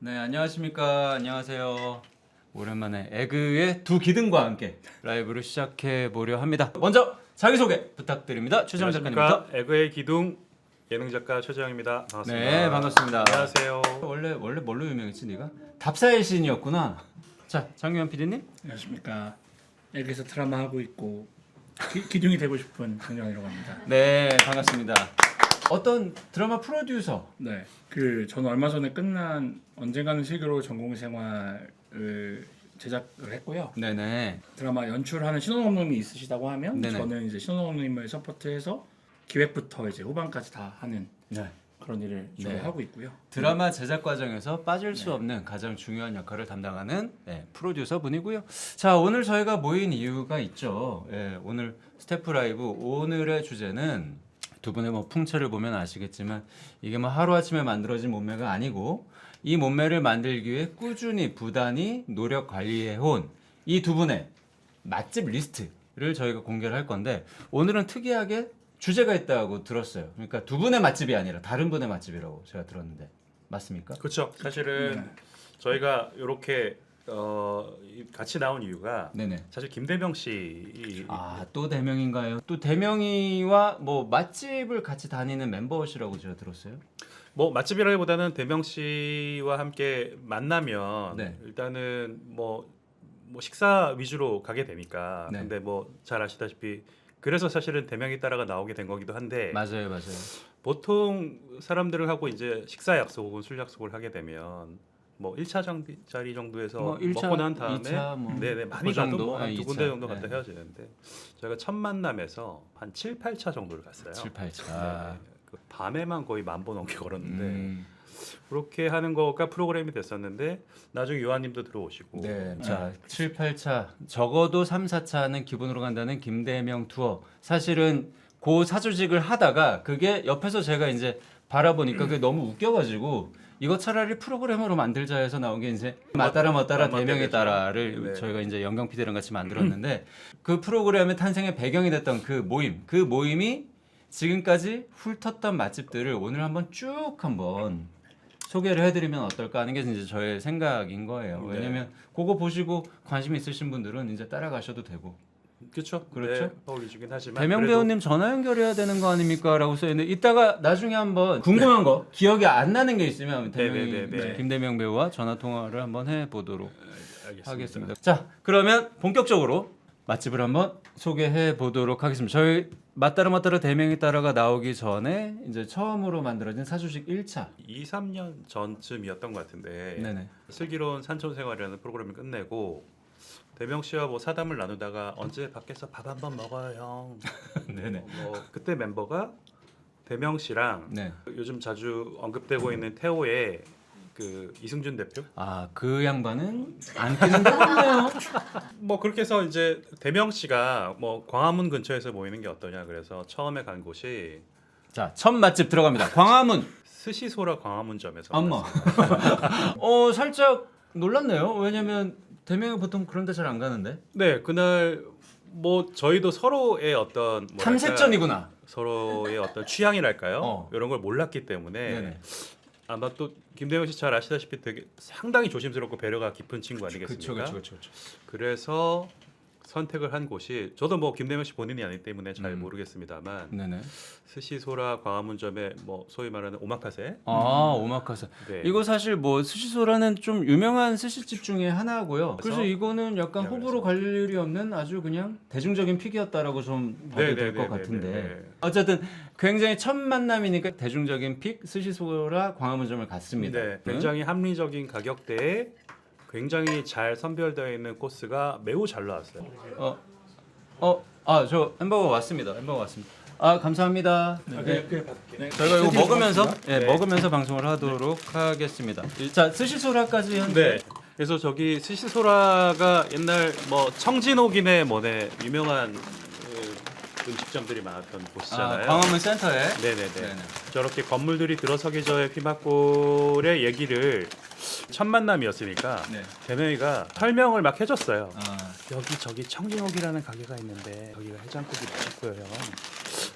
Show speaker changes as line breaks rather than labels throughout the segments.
네, 안녕하십니까. 안녕하세요. 오랜만에 에그의 두 기둥과 함께 라이브를 시작해 보려 합니다. 먼저 자기소개 부탁드립니다. 최재형 작가님부터.
에그의 기둥 예능 작가 최재형입니다. 반갑습니다.
네, 반갑습니다.
안녕하세요.
원래 뭘로 유명했지 네가? 답사의 신이었구나. 자, 장유현 PD님.
안녕하십니까. 에그에서 드라마 하고 있고 기둥이 되고 싶은 정정이라고 합니다.
네, 반갑습니다. 어떤 드라마 프로듀서.
네, 저는 얼마 전에 끝난 언젠가는 슬기로울 전공생활을 제작을 했고요.
네네.
드라마 연출하는 신혼감독님이 있으시다고 하면
네네.
저는 이제 신혼감독님을 서포트해서 기획부터 이제 후반까지 다 하는
네.
그런 일을 주로
네.
하고 있고요.
드라마 제작 과정에서 빠질 수 없는 가장 중요한 역할을 담당하는 프로듀서 분이고요. 자, 오늘 저희가 모인 이유가 있죠. 오늘 스태프 라이브 오늘의 주제는 두 분의 풍채를 보면 아시겠지만 이게 하루아침에 만들어진 몸매가 아니고 이 몸매를 만들기 위해 꾸준히 부단히 노력 관리해온 이 두 분의 맛집 리스트를 저희가 공개를 할 건데 오늘은 특이하게 주제가 있다고 들었어요. 그러니까 두 분의 맛집이 아니라 다른 분의 맛집이라고 제가 들었는데 맞습니까?
그렇죠. 사실은 저희가 이렇게 같이 나온 이유가
네네.
사실 김대명 씨
또 대명인가요? 또 대명이와 맛집을 같이 다니는 멤버시라고 제가 들었어요.
뭐 맛집이라기보다는 대명 씨와 함께 만나면
네.
일단은 뭐 식사 위주로 가게 되니까
네.
근데 잘 아시다시피 그래서 사실은 대명이 따라가 나오게 된 거기도 한데
맞아요.
보통 사람들을 하고 이제 식사 약속 혹은 술 약속을 하게 되면 1차 자리 정도에서
1차,
먹고 난 다음에
2차
네네 많이
그 정도?
가도 한두
2차.
군데 정도 갔다
네.
헤어지는데 저희가 첫 만남에서 한 7, 8차 정도를 갔어요.
7, 8차.
네. 그 밤에만 거의 10,000보 넘게 걸었는데
음,
그렇게 하는 거가 프로그램이 됐었는데 나중에 요한님도 들어오시고
네. 자, 7, 8차. 적어도 3, 4차는 기본으로 간다는 김대명 투어. 사실은 그 사조직을 하다가 그게 옆에서 제가 이제 바라보니까 그게 너무 웃겨가지고 이거 차라리 프로그램으로 만들자 해서 나온 게 이제 맞따라 대명에 따라를
네.
저희가 이제 영경 PD랑 같이 만들었는데 그 프로그램의 탄생의 배경이 됐던 그 모임이 지금까지 훑었던 맛집들을 오늘 한번 쭉 한번 소개를 해드리면 어떨까 하는 게 이제 저의 생각인 거예요.
네.
왜냐면 그거 보시고 관심 있으신 분들은 이제 따라가셔도 되고.
그렇죠.
그렇죠.
네, 어울리시긴 하지만
대명
그래도
배우님 전화 연결해야 되는 거 아닙니까? 라고 써있는데 이따가 나중에 한번 궁금한 거 기억이 안 나는 게 있으면
네.
김대명 배우와 전화 통화를 한번 해보도록
알겠습니다.
하겠습니다. 자, 그러면 본격적으로 맛집을 한번 소개해 보도록 하겠습니다. 저희 맞따라 대명이 따라가 나오기 전에 이제 처음으로 만들어진 사주식 1차.
2, 3년 전쯤이었던 것 같은데
네네.
슬기로운 산촌생활이라는 프로그램을 끝내고 대명 씨와 사담을 나누다가 언제 밖에서 밥 한번 먹어요 형.
네네.
그때 멤버가 대명 씨랑
네.
요즘 자주 언급되고 있는 태호의 그 이승준 대표.
그 양반은 안 끼는 데가 없네요.
그렇게 해서 이제 대명 씨가 광화문 근처에서 모이는 게 어떠냐 그래서 처음에 간 곳이
자, 첫 맛집 들어갑니다. 광화문.
스시소라 광화문점에서.
엄마. 살짝 놀랐네요. 왜냐면 대명이 보통 그런 데 잘 안 가는데.
네, 그날 저희도 서로의 어떤
탐색전이구나.
서로의 어떤 취향이랄까요?
어.
이런 걸 몰랐기 때문에
네네.
아마 또 김대명 씨 잘 아시다시피 되게 상당히 조심스럽고 배려가 깊은 친구 아니겠습니까?
그렇죠.
그래서 선택을 한 곳이 저도 김대명 씨 본인이 아니기 때문에 잘 모르겠습니다만
네네.
스시소라 광화문점에 소위 말하는 오마카세.
오마카세.
네.
이거 사실 스시소라는 좀 유명한 스시집 중에 하나고요. 그래서 이거는 약간 호불호 갈릴 일이 없는 아주 그냥 대중적인 픽이었다라고 좀 봐도 될 것 같은데. 어쨌든 굉장히 첫 만남이니까 대중적인 픽 스시소라 광화문점을 갔습니다.
네, 굉장히 합리적인 가격대에 굉장히 잘 선별되어 있는 코스가 매우 잘 나왔어요.
저 햄버거 왔습니다. 감사합니다. 네. 저희가 이거 먹으면서
네.
먹으면서 방송을 하도록 하겠습니다. 자, 스시소라까지
네. 그래서 저기 스시소라가 옛날 청진옥이네 유명한 음식점들이 많았던 곳이잖아요.
광화문 센터에.
네네네. 저렇게 건물들이 들어서기 전에 피막골의 얘기를 첫 만남이었으니까
네.
대명이가 설명을 막 해줬어요. 여기 저기 청진옥이라는 가게가 있는데 여기가 해장국이 맛있고요.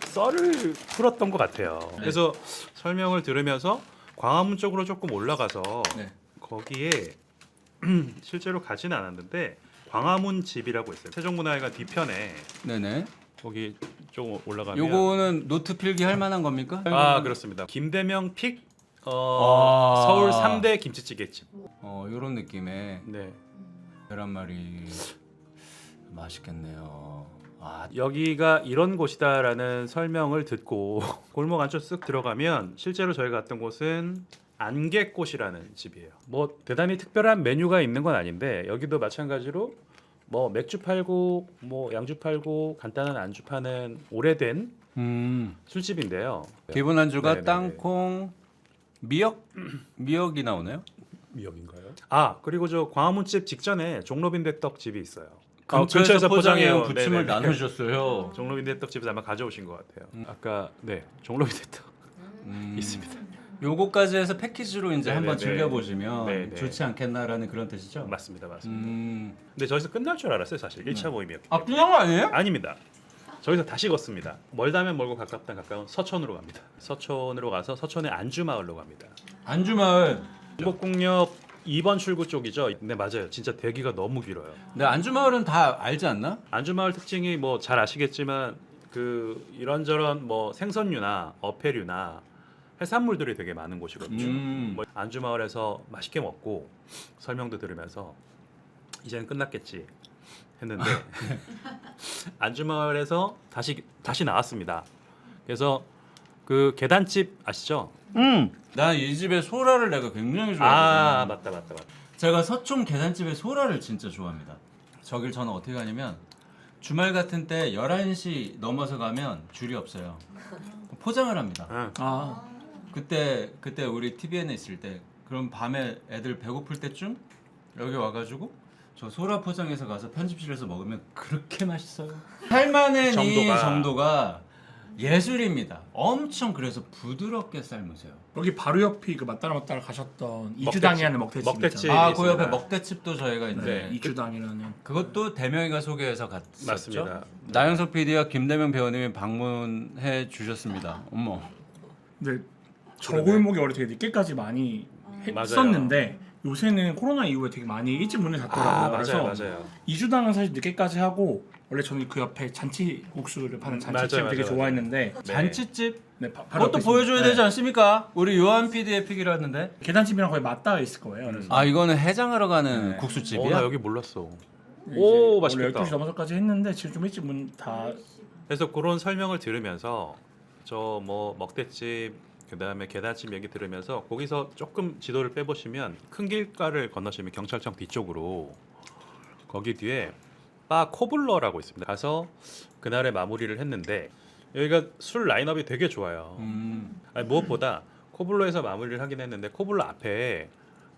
썰을 풀었던 것 같아요. 그래서 설명을 들으면서 광화문 쪽으로 조금 올라가서
네.
거기에 실제로 가지는 않았는데 광화문 집이라고 있어요. 세종문화회관 뒤편에
네네.
거기 좀 올라가면
요거는 노트 필기 할 만한 겁니까?
아 그렇습니다. 김대명 픽
아.
서울 3대 김치찌개집.
요런 느낌의
네.
계란말이 맛있겠네요. 아,
여기가 이런 곳이다라는 설명을 듣고 골목 안쪽 쓱 들어가면 실제로 저희가 갔던 곳은 안개꽃이라는 집이에요. 뭐 대단히 특별한 메뉴가 있는 건 아닌데 여기도 마찬가지로 뭐 맥주 팔고 뭐 양주 팔고 간단한 안주 파는 오래된 술집인데요.
기본 안주가
네네네.
땅콩, 미역이 나오네요.
미역인가요? 아 그리고 저 광화문집 직전에 종로빈대떡 집이 있어요.
근처에서 포장해온
포장해요.
부침을
네네네.
나눠주셨어요.
종로빈대떡 집에서 아마 가져오신 것 같아요. 아까 네 종로빈대떡 있습니다.
요거까지 해서 패키지로 이제
네네네.
한번 즐겨보시면
네네.
좋지 않겠나라는 그런 뜻이죠?
맞습니다, 맞습니다.
음.
근데 저기서 끝날 줄 알았어요, 사실 1차 모임이었기
아,
때문에.
끝난 거 아니에요?
아닙니다. 저기서 다시 걷습니다. 멀다면 멀고 가깝다면 가까운 서촌으로 갑니다. 서촌으로 가서 서촌의 안주마을로 갑니다.
안주마을.
경복궁역 2번 출구 쪽이죠. 네 맞아요. 진짜 대기가 너무 길어요.
네, 안주마을은 다 알지 않나?
안주마을 특징이 뭐 잘 아시겠지만 그 이런저런 뭐 생선류나 어패류나 해산물들이 되게 많은 곳이거든요. 뭐 안주마을에서 맛있게 먹고 설명도 들으면서 이제는 끝났겠지 했는데 안주마을에서 다시 나왔습니다. 그래서 그 계단집 아시죠?
난 이 집의 소라를 내가 굉장히 좋아하거든요.
아 맞다.
제가 서촌 계단집의 소라를 진짜 좋아합니다. 저길 저는 어떻게 가냐면 주말 같은 때 11시 넘어서 가면 줄이 없어요. 포장을 합니다.
아,
그때 우리 TVN에 있을 때 그럼 밤에 애들 배고플 때쯤 여기 와가지고 저 소라 포장해서 가서 편집실에서 먹으면 그렇게 맛있어요. 삶아낸 이 정도가 예술입니다. 엄청 그래서 부드럽게 삶으세요.
여기 바로 옆이 그 맞따라 가셨던 이주당이라는 먹태집
먹태집.
있잖아요.
아, 그 옆에
있습니다.
먹대집도 저희가 이제
네, 이주당이라는.
그것도 대명이가 소개해서 갔었죠.
맞습니다.
나영석 PD와 김대명 배우님이 방문해 주셨습니다. 어머.
근데 저 골목이 원래 되게 늦게까지 많이
맞아요.
했었는데 요새는 코로나 이후에 되게 많이 일찍 문을 닫더라고요.
맞아요.
이주당은 사실 늦게까지 하고 원래 저는 그 옆에 잔치국수를 파는 잔치집을 되게
맞아요.
좋아했는데
잔치집?
네, 바로
그것도
옆에
보여줘야
있습니다.
되지 않습니까? 우리 요한 PD의 픽이라는데.
네. 계단집이랑 거의 맞닿아 있을 거예요. 그래서
아, 이거는 해장하러 가는
네.
국수집이야?
나 여기 몰랐어.
이제
오,
원래
맛있겠다.
12시 넘어서까지 했는데 지금 좀 일찍 문 다
그래서 그런 설명을 들으면서 저 뭐 먹대집 그다음에 계단집 얘기 들으면서 거기서 조금 지도를 빼보시면 큰 길가를 건너시면 경찰청 뒤쪽으로 거기 뒤에 바 코블러라고 있습니다. 가서 그날의 마무리를 했는데 여기가 술 라인업이 되게 좋아요. 아니, 무엇보다 코블러에서 마무리를 하긴 했는데 코블러 앞에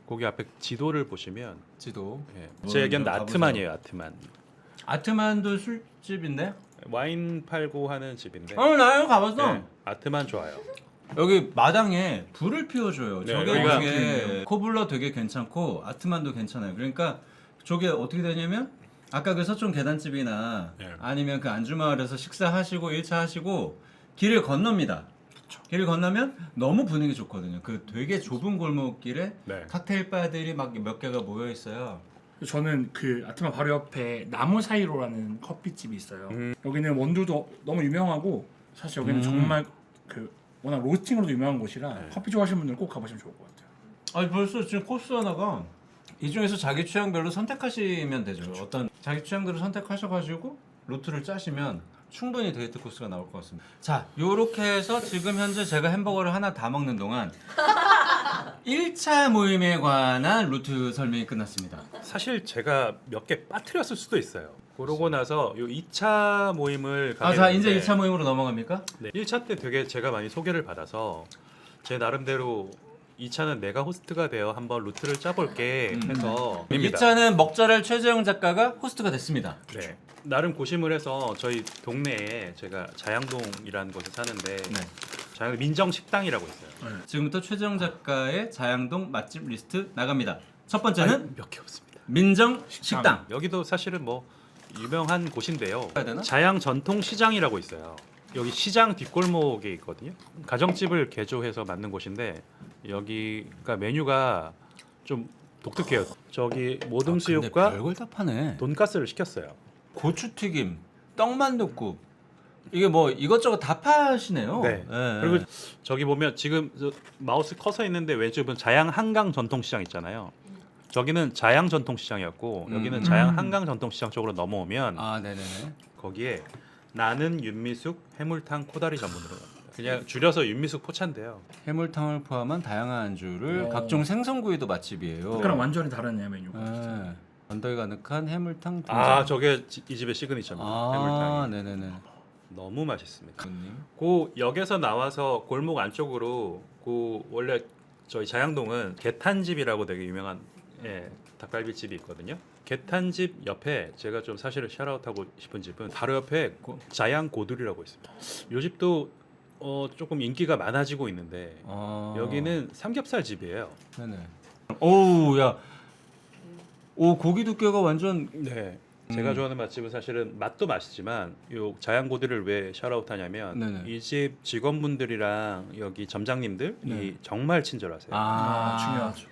거기 앞에 지도를 보시면
지도.
예, 제 얘기는 아트만이에요. 아트만.
아트만도 술집인데?
와인 팔고 하는 집인데
나 여기 가봤어.
예, 아트만 좋아요.
여기 마당에 불을 피워줘요.
네,
저게
여기가
되게 코블러 되게 괜찮고 아트만도 괜찮아요. 그러니까 저게 어떻게 되냐면 아까 그 서촌 계단집이나
네.
아니면 그 안주마을에서 식사하시고 1차 하시고 길을 건넙니다. 길을 건너면 너무 분위기 좋거든요. 그 되게 좁은 골목길에
네.
칵테일 바들이 막 몇 개가 모여 있어요.
저는 그 아트만 바로 옆에 나무 사이로라는 커피집이 있어요. 여기는 원두도 너무 유명하고 사실 여기는 정말 그 워낙 로스팅으로도 유명한 곳이라
네.
커피 좋아하시는 분들 꼭 가보시면 좋을 것 같아요.
아니 벌써 지금 코스 하나가 이 중에서 자기 취향별로 선택하시면 되죠. 어떤 자기 취향대로 선택하셔가지고 루트를 짜시면 충분히 데이트 코스가 나올 것 같습니다. 자, 요렇게 해서 지금 현재 제가 햄버거를 하나 다 먹는 동안 1차 모임에 관한 루트 설명이 끝났습니다.
사실 제가 몇 개 빠뜨렸을 수도 있어요. 그러고 나서 요 2차 모임을 가게
자 이제
됐는데
2차 모임으로 넘어갑니까?
네, 1차 때 되게 제가 많이 소개를 받아서 제 나름대로 2차는 내가 호스트가 되어 한번 루트를 짜볼게 해서
2차는 먹자랄 최재형 작가가 호스트가 됐습니다.
네, 나름 고심을 해서 저희 동네에 제가 자양동이라는 곳에 사는데
네.
자양동 민정식당이라고 있어요.
지금부터 최재형 작가의 자양동 맛집 리스트 나갑니다. 첫 번째는
몇 개 없습니다.
민정 식당.
여기도 사실은 뭐 유명한 곳인데요.
해야 되나?
자양 전통 시장이라고 있어요. 여기 시장 뒷골목에 있거든요. 가정집을 개조해서 만든 곳인데 여기가 메뉴가 좀 독특해요. 저기
근데
모듬수육과
별걸 다 파네.
돈가스를 시켰어요.
고추튀김, 떡만둣국 이게 뭐 이것저것 다 파시네요.
네.
예,
그리고
예.
저기 보면 지금 마우스 커서 있는데 왼쪽은 자양 한강 전통시장 있잖아요. 저기는 자양 전통시장이었고 여기는 자양 한강 전통시장 쪽으로 넘어오면
아, 네네네.
거기에 나는 윤미숙 해물탕 코다리 전문으로 갑니다. 그냥 줄여서 윤미숙 포차인데요.
해물탕을 포함한 다양한 안주를
오.
각종 생선구이도 맛집이에요.
그랑 완전히 다른 메뉴가.
예. 언덕이 가득한 해물탕 분점.
아 저게 이 집의 시그니처입니다.
아,
해물탕이
네네네.
너무 맛있습니다.
님.
그 역에서 나와서 골목 안쪽으로 그 원래 저희 자양동은 개탄집이라고 되게 유명한 닭갈비집이 있거든요. 개탄집 옆에 제가 좀 사실을 샤라웃하고 싶은 집은 바로 옆에 자양 고들이라고 있습니다. 이 집도 조금 인기가 많아지고 있는데 여기는 삼겹살 집이에요.
네네. 오우 야. 오 고기 두께가 완전
네. 제가 좋아하는 맛집은 사실은 맛도 맛있지만 요 자양고들을 왜 샤라웃하냐면
네네.
이 집 직원분들이랑 여기 점장님들이
네.
정말 친절하세요.
중요하죠.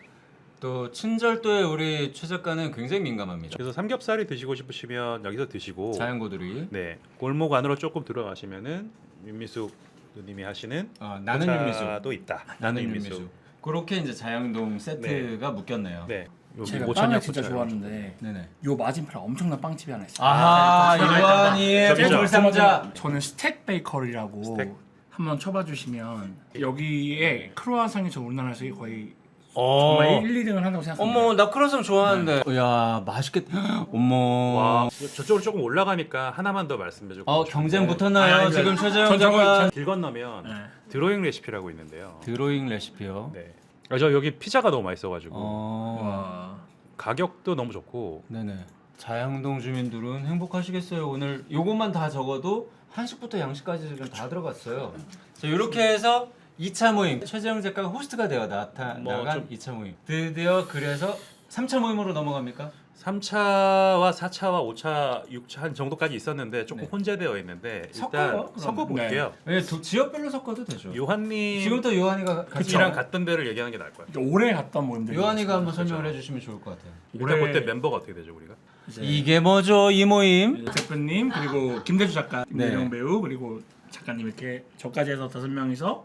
또 친절도에 우리 최 작가는 굉장히 민감합니다.
그래서 삼겹살이 드시고 싶으시면 여기서 드시고
자연고들이
네 골목 안으로 조금 들어가시면은 윤미숙 누님이 하시는
나는 윤미숙,
포차도 있다.
나는 윤미숙. 그렇게 이제 자양동 세트가 묶였네요.
네. 여기
제가
오천냥
빵을 진짜
포차예요.
좋아하는데
네네.
요 맞은편에 엄청난 빵집이 하나 있어요.
아하
네,
유한이의
저기죠.
보물상자.
저는 스택 베이커리라고
스택?
한번 쳐봐주시면 여기에 크루아상이 저 우리나라에서 거의
어.
정말 1, 2등을 한다고 생각합니다.
어머 나 크로상 좋아하는데. 야 맛있겠다. 어머.
와 저쪽으로 조금 올라가니까 하나만 더 말씀드리고
경쟁 붙었나요?
아니,
지금 최재형
전 저거-
작가.
길 건너면
네.
드로잉 레시피라고 있는데요.
드로잉 레시피요.
네. 저 여기 피자가 너무 맛있어가지고
와.
가격도 너무 좋고
네네. 자양동 주민들은 행복하시겠어요. 오늘 요것만 다 적어도 한식부터 양식까지 지금 다 들어갔어요. 자, 이렇게 해서 2차 모임 최재형 작가가 호스트가 되어 나간
뭐 좀-
2차 모임. 드디어 그래서 3차 모임으로 넘어갑니까?
3차와 4차와 5차, 6차 한 정도까지 있었는데 조금
네.
혼재되어 있는데
섞어요,
일단
그럼.
섞어 볼게요.
네, 지역별로 섞어도 되죠.
요한님
지금부터 요한이가 같이
그치랑 갔던 데를 얘기하는 게 나을 것 같아요.
올해 갔던 모임들.
요한이가 한번 설명을 해주시면 좋을 것 같아요.
일단 그때 멤버가 어떻게 되죠 우리가?
이게 뭐죠 이 모임?
대표님 그리고 김대주 작가,
네.
김대령 배우 그리고 작가님 이렇게 저까지 해서 5명이서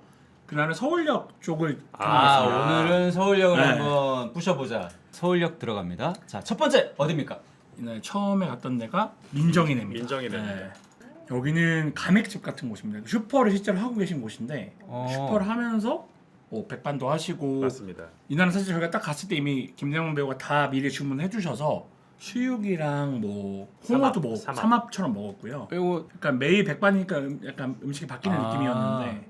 그날은 서울역 쪽을
아,
오늘은 서울역을
네.
한번 부셔보자. 서울역 들어갑니다. 자, 첫 번째 어디입니까?
이날 처음에 갔던 데가 민정이네입니다.
민정이네입니다.
여기는 가맥집 같은 곳입니다. 슈퍼를 실제로 하고 계신 곳인데
어.
슈퍼를 하면서 뭐 백반도 하시고
맞습니다.
이날은 사실 저희가 딱 갔을 때 이미 김대영 배우가 다 미리 주문해 주셔서 수육이랑 뭐 홍어도 먹었고 삼합처럼 먹었고요.
그리고
약간 매일 백반이니까 약간 음식이 바뀌는
아.
느낌이었는데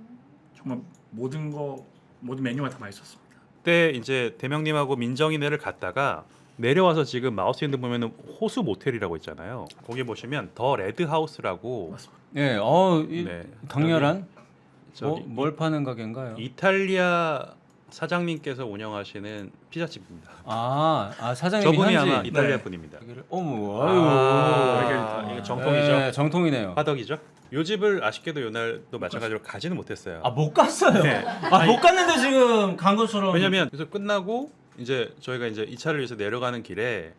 정말 모든 메뉴가 다 맛있었습니다.
그때 이제 대명님하고 민정이네를 갔다가 내려와서 지금 마우스 핸드 보면은 호수 모텔이라고 있잖아요. 거기 보시면 더 레드 하우스라고
맞습니다.
네,
네.
강렬한
저기
뭘 파는 가게인가요?
이탈리아 사장님께서 운영하시는 피자집입니다.
사장님이
저분이
현지
아마 이탈리아
네.
분입니다.
어머,
아,
아유,
이게 정통이죠.
네, 정통이네요.
화덕이죠. 요 집을 아쉽게도 요날도 마찬가지로 가지는 못했어요.
못 갔어요.
네.
못 갔는데 지금 간 것처럼.
왜냐면 그래서 끝나고 이제 저희가 이제 2차를 위해서 내려가는 길에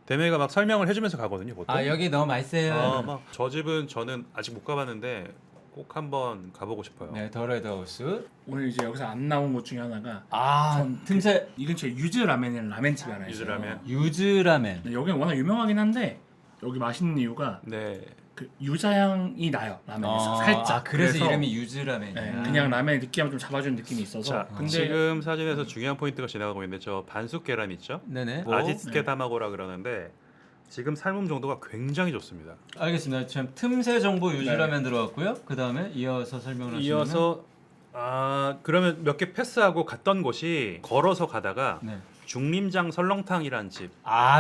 대매가 막 설명을 해주면서 가거든요. 보통.
여기 너무 맛있어요.
막 저 집은 저는 아직 못 가봤는데 꼭 한번 가보고 싶어요.
네, 더 레드하우스.
오늘 이제 여기서 안 나온 곳 중에 하나가
전 틈새
이 근처에 유즈 라멘이라는 라멘집이 하나 있어요.
유즈라면.
유즈라멘.
근데 여기는 워낙 유명하긴 한데 여기 맛있는 이유가
네.
그 유자향이 나요 라멘에서 살짝.
그래서 이름이 유즈라멘.
네, 그냥 라멘의 느끼함을 좀 잡아주는 느낌이 있어서.
자,
근데
지금 사진에서 중요한 포인트가 지나가고 있는데 저 반숙 계란 있죠?
네네.
아지스케 다마고라 그러는데 지금 삶음 정도가 굉장히 좋습니다.
알겠습니다. 지금 틈새 정보 유즈라멘 들어갔고요. 그 다음에 이어서 설명을 하시면.
이어서 그러면 몇 개 패스하고 갔던 곳이 걸어서 가다가
네.
중림장 설렁탕이란 집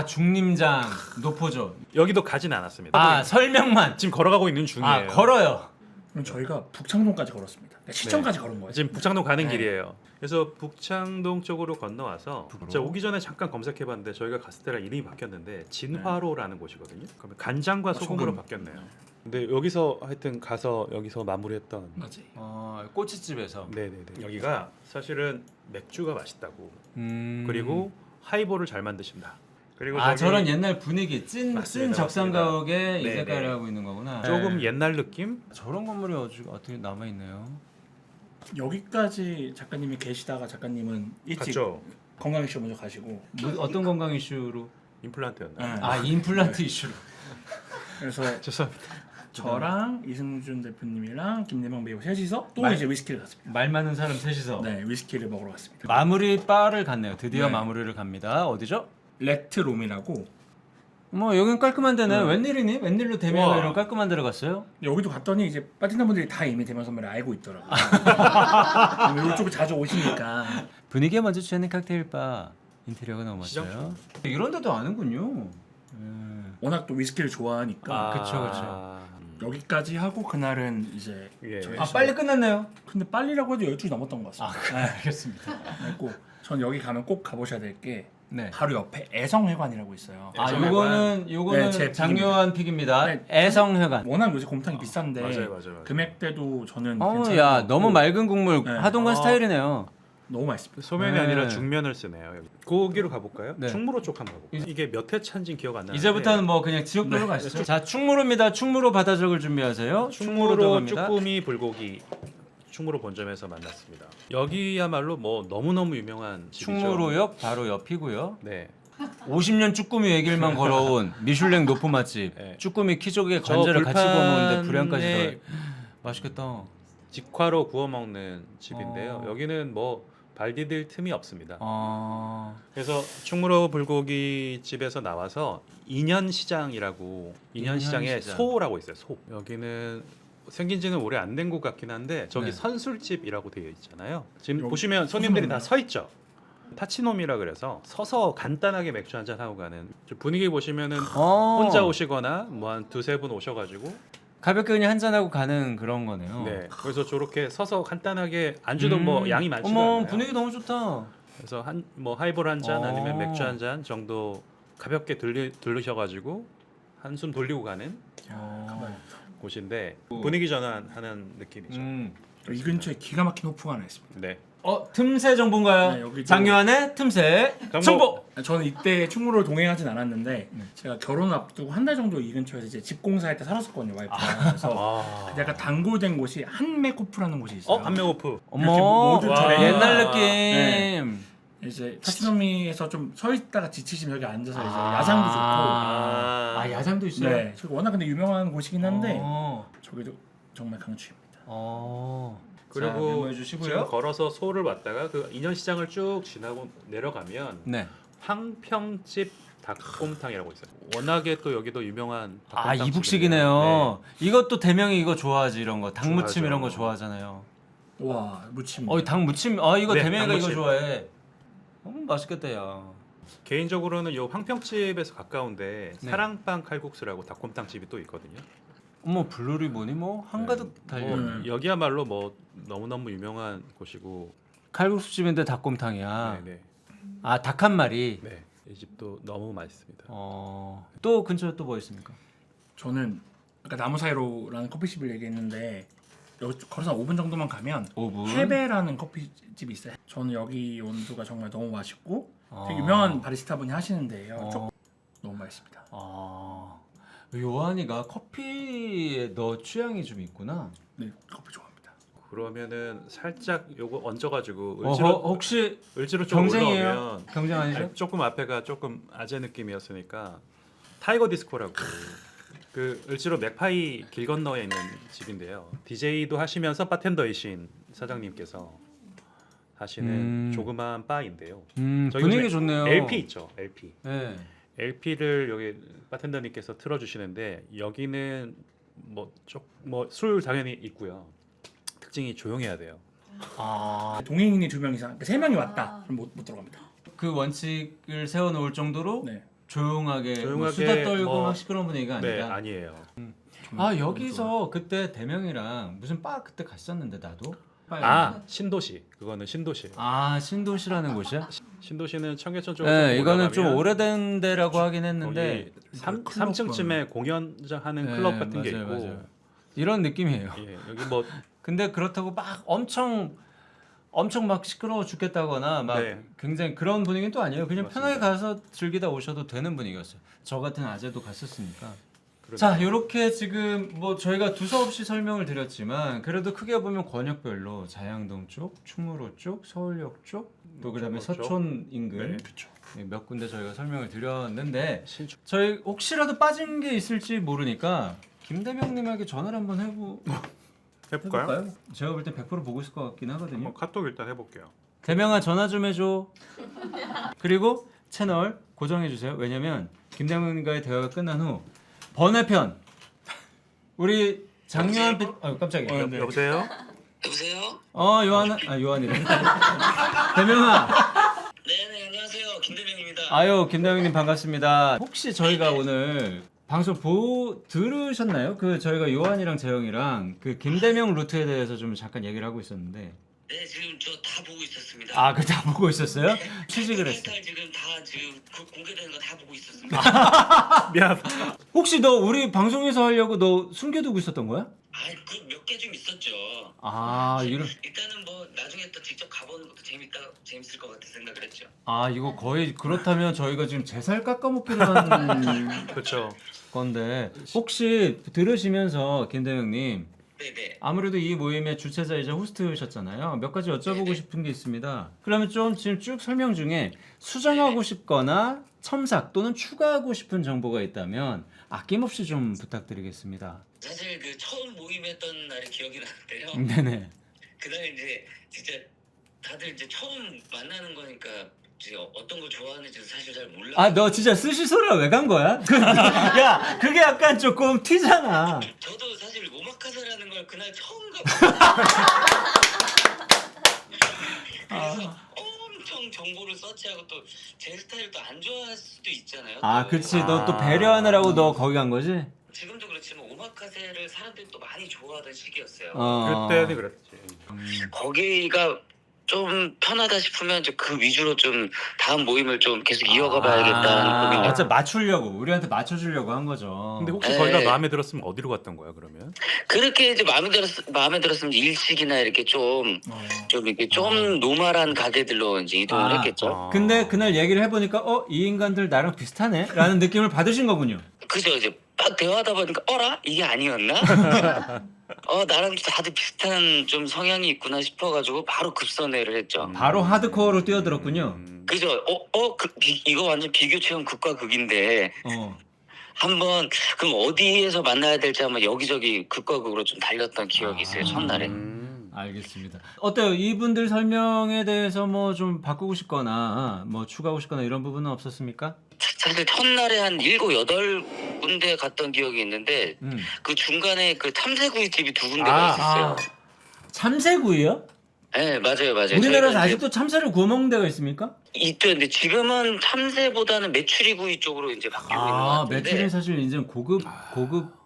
중림장 노포죠.
여기도 가진 않았습니다.
설명만.
지금 걸어가고 있는 중이에요.
걸어요.
그럼 저희가 북창동까지 걸었습니다. 그러니까 시청까지 걸은 거예요.
지금 북창동 가는
네.
길이에요. 그래서 북창동 쪽으로 건너와서 제가 오기 전에 잠깐 검색해봤는데 저희가 갔을 때랑 이름이 바뀌었는데 진화로라는 곳이거든요. 그러면 간장과 소금으로
소금.
바뀌었네요. 근데 여기서 하여튼 가서 여기서 마무리했던
맞지.
꼬치집에서.
네네네 여기가 사실은 맥주가 맛있다고
음.
그리고 하이볼을 잘 만드신다. 그리고
아
저기
저런 옛날 분위기 찐
맞습니다,
적산
맞습니다.
가옥에 이
네,
색깔을
네.
하고 있는 거구나.
조금
네.
옛날 느낌?
저런 건물이 어떻게 남아 있네요.
여기까지 작가님이 계시다가 작가님은 일찍
같죠?
건강 이슈 먼저 가시고
어떤 건강 이슈로?
임플란트였나요?
네.
아 임플란트 이슈로.
그래서
죄송합니다.
저랑 이승준 대표님이랑 김예명 배우 셋이서 또
말-
이제 위스키를 갔습니다.
말 많은 사람 셋이서
네, 위스키를 먹으러 갔습니다.
마무리 바를 갔네요. 드디어
네.
마무리를 갑니다. 어디죠?
레트롬이라고
뭐 여긴 깔끔한 데네.
네.
웬일이니? 웬일로 대명에
우와.
이런 깔끔한 데로 갔어요?
여기도 갔더니 이제 바텐더 분들이 다 이미 대면 선배를 알고 있더라고요. 이쪽에 자주 오시니까.
분위기에 먼저 취하는 칵테일 바. 인테리어가 너무 멋져요.
시장
이런 데도 아는군요.
워낙 또 위스키를 좋아하니까
그쵸.
여기까지 하고 그날은 이제
예.
저희
아 빨리 끝났네요.
근데 빨리라고 해도 12시 넘었던 것 같습니다. 네.
알겠습니다.
그리고 전 여기 가면 꼭 가보셔야 될 게
네.
바로 옆에 애성회관이라고 있어요.
아
애성회관.
요거는
네, 제
장요한 픽입니다.
네.
애성회관.
워낙 요새 곰탕이 비싼데
맞아요.
금액대도 저는
야
괜찮고
너무 맑은 국물
네.
하동관 스타일이네요.
너무 맛있습니다.
소면이
네.
아니라 중면을 쓰네요. 여기. 거기로 가볼까요?
네.
충무로 쪽 한번 가볼까요? 이게 몇 회 차인지 기억 안 나는데
이제부터는 뭐 그냥 지역별로 가시죠. 자 충무로입니다. 충무로 바다적을 준비하세요. 충무로
충무로
들어갑니다.
쭈꾸미 불고기 충무로 본점에서 만났습니다. 여기야말로 뭐 너무너무 유명한 집이죠.
충무로역 바로 옆이고요.
네.
50년 쭈꾸미 외길만 걸어온 미슐랭 높은 맛집.
네.
쭈꾸미 키조개
저
관절을 같이 구워 먹는데 불향까지
불판에
더 맛있겠다.
직화로 구워 먹는 집인데요.
어.
여기는 뭐 발 디딜 틈이 없습니다. 그래서 충무로 불고기 집에서 나와서 인현시장이라고 인현시장에
인현시장.
소라고 있어요. 소. 여기는 생긴지는 오래 안 된 것 같긴 한데 저기
네.
선술집이라고 되어 있잖아요. 지금
여기
보시면 손님들이 다
소스는
서 있죠. 타치놈이라 그래서 서서 간단하게 맥주 한잔 하고 가는 좀 분위기 보시면은 혼자 오시거나 뭐 한 두세 분 오셔가지고
가볍게 그냥 한잔 하고 가는 그런 거네요.
네 그래서 저렇게 서서 간단하게 안주도 뭐 양이 많지가
어머
않아요.
분위기 너무 좋다.
그래서 한 뭐 하이볼 한 잔
어.
아니면 맥주 한 잔 정도 가볍게 들르셔가지고 한숨 돌리고 가는 곳인데 분위기 전환하는 느낌이죠.
이 근처에 기가 막힌 호프가 하나 있습니다.
네.
틈새 정보인가요?
네, 여기
장요한의 틈새
정보.
정보.
저는 이때 충무로를 동행하진 않았는데 제가 결혼 앞두고 한 달 정도 이 근처에서 이제 집 공사할 때 살았었거든요 와이프랑. 그래서
아.
약간 단골된 곳이 한매코프라는 곳이 있어요.
한명오프.
어머
모두
와.
옛날 느낌.
네. 이제 타치노미에서 좀 서 있다가 지치시면 여기 앉아서 이제 야상도 좋고.
아 야장도 있어요.
네, 저기 워낙 근데 유명한 곳이긴 한데
어.
저기도 정말 강추입니다.
자,
그리고
메모해
지금
주시고요.
걸어서 소를 왔다가 그 인현시장을 쭉 지나고 내려가면
네.
황평집 닭곰탕이라고 있어요. 워낙에 또 여기도 유명한
아
닭곰탕집인데요.
이북식이네요. 이것도 대명이 이거 좋아하지 이런 거 닭무침
좋아하죠.
이런 거 좋아하잖아요.
와 무침.
닭무침. 이거
네,
대명이가 이거
닭무침.
좋아해. 맛있겠다 야.
개인적으로는 요 황평집에서 가까운데
네.
사랑빵 칼국수라고 닭곰탕 집이 또 있거든요.
어머 블루리 뭐니 뭐 한가득 달려.
뭐
음.
여기야말로 뭐 너무너무 유명한 곳이고
칼국수 집인데 닭곰탕이야.
네네.
아 닭 한 마리.
네. 이 집도 너무 맛있습니다.
또 근처에 또 뭐 있습니까?
저는 아까 나무 사이로라는 커피집을 얘기했는데 여기 걸어서 5분 정도만 가면
5분.
해베라는 커피집이 있어요. 저는 여기 온두가 정말 너무 맛있고 되게
아.
유명한 바리스타분이 하시는데요.
어.
너무 맛있습니다.
요한이가 커피에 너 취향이 좀 있구나.
네, 커피 좋아합니다.
그러면은 살짝 요거 얹어가지고
혹시
을지로 쪽 올라오면
경쟁이에요? 경쟁 아니죠?
아니, 조금 앞에가 조금 아재 느낌이었으니까 타이거 디스코라고 그 을지로 맥파이 길 건너에 있는 집인데요. DJ도 하시면서 바텐더이신 사장님께서 하시는 조그마한 바인데요. 저기
분위기
요즘에
좋네요.
LP 있죠, LP.
네.
LP를 여기 바텐더님께서 틀어주시는데 여기는 뭐 술 당연히 있고요. 특징이 조용해야 돼요.
동행인이 2명 이상, 3명이 왔다. 그럼 못 들어갑니다.
그 원칙을 세워놓을 정도로
네.
조용하게, 뭐
조용하게
수다 떨고
뭐-
막 시끄러운 분위기가
네,
아니다.
아니에요.
여기서 그때 대명이랑 무슨 바 그때 갔었는데 나도.
신도시. 그거는 신도시.
신도시라는 곳이야?
신도시는 청계천 쪽으로
네, 이거는
올라가면
좀 오래된 데라고 하긴 했는데
거기
클럽
3층쯤에 공연장 하는
네,
클럽 같은 게
맞아요,
있고
맞아요. 이런 느낌이에요.
예, 여기 뭐
근데 그렇다고 막 엄청 엄청 막 시끄러워 죽겠다거나 막
네.
굉장히 그런 분위기는 또 아니에요. 그냥
맞습니다.
편하게 가서 즐기다 오셔도 되는 분위기였어요. 저 같은 아재도 갔었으니까.
그러네요.
자, 이렇게 지금 뭐 저희가 두서없이 설명을 드렸지만 그래도 크게 보면 권역별로 자양동 쪽, 충무로 쪽, 서울역 쪽, 또 그다음에
충무로 쪽.
서촌 인근
네.
몇 군데 저희가 설명을 드렸는데
신축.
저희 혹시라도 빠진 게 있을지 모르니까 김대명님에게 전화를 한번
해볼까요?
제가 볼 땐 100% 보고 있을 것 같긴 하거든요.
한번 카톡 일단 해볼게요.
대명아 전화 좀 해줘. 그리고 채널 고정해 주세요. 왜냐면 김대명님과의 대화가 끝난 후 번외편 우리 장유한 깜짝이야.
네.
여보세요?
여보세요?
요한이래. 대명아.
네네 안녕하세요 김대명입니다.
아유 김대명님 반갑습니다. 혹시 저희가 오늘 방송 들으셨나요? 그 저희가 요한이랑 재영이랑 그 김대명 루트에 대해서 좀 잠깐 얘기를 하고 있었는데
네 지금 저 다 보고 있었습니다.
아 그거 다 보고 있었어요? 취직을 했어.
포탈 지금 다 지금 공개되는 거 다 보고 있었습니다.
미안하다.
혹시 너 우리 방송에서 하려고 너 숨겨두고 있었던 거야?
아그 몇 개 좀 있었죠.
아 이런
일단은 뭐 나중에 또 직접 가보는 것도 재밌을 것 같아 생각을 했죠.
아 이거 거의 그렇다면 저희가 지금 제 살 깎아먹기로 한
그렇죠.
건데 혹시 들으시면서 김대명님
네네.
아무래도 이 모임의 주최자이자 호스트셨잖아요. 몇 가지 여쭤보고
네네.
싶은 게 있습니다. 그러면 좀 지금 쭉 설명 중에 수정하고 싶거나 첨삭 또는 추가하고 싶은 정보가 있다면 아낌없이 좀 부탁드리겠습니다.
사실 그 처음 모임했던 날이 기억이 나는데요.
네네.
그날 이제 진짜 다들 이제 처음 만나는 거니까 이제 어떤 걸 좋아하는지 사실 잘 몰라.
아 너 진짜 스시소라 왜 간 거야? 야 그게 약간 조금 튀잖아.
저도 사실 오마카세라는 걸 그날 처음 가봤어요. 그래서 엄청 정보를 서치하고 또 제 스타일을 또 안 좋아할 수도 있잖아요.
아
또.
그치 너 또 배려하느라고 너 거기 간 거지?
지금도 그렇지만 오마카세를 사람들이 또 많이 좋아하던 시기였어요.
그때는 그랬지.
거기가 좀 편하다 싶으면 이제 그 위주로 좀 다음 모임을 좀 계속 이어가 봐야겠다는 고민을.
어차피 맞추려고 우리한테 맞춰주려고 한 거죠.
근데 혹시
네.
거기가 마음에 들었으면 어디로 갔던 거야 그러면?
그렇게 이제 마음에 들었으면 일식이나 이렇게 좀 이렇게 좀 노멀한 가게들로 이제 이동을 했겠죠.
근데 그날 얘기를 해보니까 이 인간들 나랑 비슷하네 라는 느낌을 받으신 거군요.
그죠 이제 막 대화하다 보니까 어라 이게 아니었나? 나랑 다들 비슷한 좀 성향이 있구나 싶어가지고 바로 급선회를 했죠.
바로 하드코어로 뛰어들었군요.
그죠? 이거 완전 비교 체험 극과 극인데 한번 그럼 어디에서 만나야 될지 한번 여기저기 극과 극으로 좀 달렸던 기억이 있어요 첫날에.
알겠습니다. 어때요? 이분들 설명에 대해서 뭐 좀 바꾸고 싶거나 뭐 추가하고 싶거나 이런 부분은 없었습니까?
사실 첫날에 한 7, 8군데 갔던 기억이 있는데 그 중간에 그 참새구이집이 2군데가 있었어요.
참새구이요?
네 맞아요.
우리나라에서
저희가 이제
아직도 참새를 구워 먹는 데가 있습니까?
있죠. 근데 지금은 참새보다는 메추리구이 쪽으로 이제 바뀌고 있는 것 같은데.
매출이 사실 이제 고급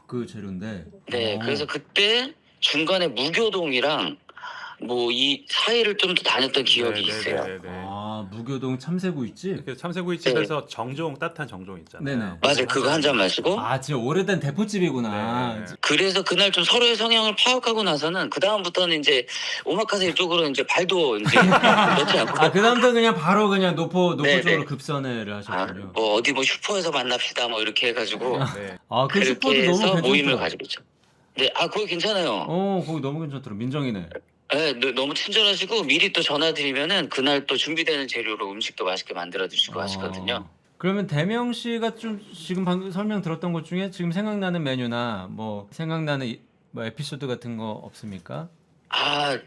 그 재료인데.
네, 그래서 그때 중간에 무교동이랑 뭐 이 사이를 좀 더 다녔던 기억이 있어요.
네네네.
무교동 참새구이집.
그 참새구이집에서 정종 따뜻한 정종 있잖아요.
네네.
맞아요. 그거 한 잔 마시고.
진짜 오래된 대포집이구나.
네.
그래서 그날 좀 서로의 성향을 파악하고 나서는 그 다음부터는 이제 오마카세 쪽으로 이제 발도 이제 넣지 않고.
그다음부터 그냥 바로 그냥 노포
네네.
쪽으로 급선회를 하셨군요.
뭐 어디 뭐 슈퍼에서 만납시다 뭐 이렇게 해가지고
네.
그 슈퍼도
그렇게
너무
해서
괜찮더라.
모임을 가지고 있죠. 네, 거기 괜찮아요.
거기 너무 괜찮더라. 민정이네.
네, 너무 친절하시고 미리 또 전화드리면은 그날 또 준비되는 재료로 음식도 맛있게 만들어 주시고 하시거든요.
그러면 대명 씨가 좀 지금 방금 설명 들었던 것 중에 지금 생각나는 메뉴나 뭐 생각나는 뭐 에피소드 같은 거 없습니까?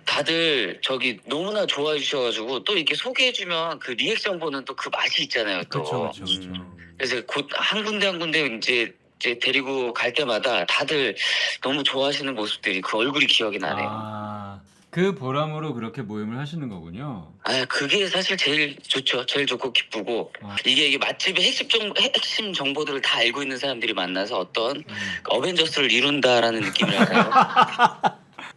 다들 저기 너무나 좋아해 주셔가지고 또 이렇게 소개해주면 그 리액션 보는 또 그 맛이 있잖아요. 또.
그렇죠.
그래서 곧 한 군데 한 군데 이제 데리고 갈 때마다 다들 너무 좋아하시는 모습들이 그 얼굴이 기억이 나네요.
그 보람으로 그렇게 모임을 하시는 거군요.
그게 사실 제일 좋죠. 제일 좋고 기쁘고 이게 맛집의 핵심 정보들을 다 알고 있는 사람들이 만나서 어떤 어벤져스를 이룬다라는 느낌이랄까요.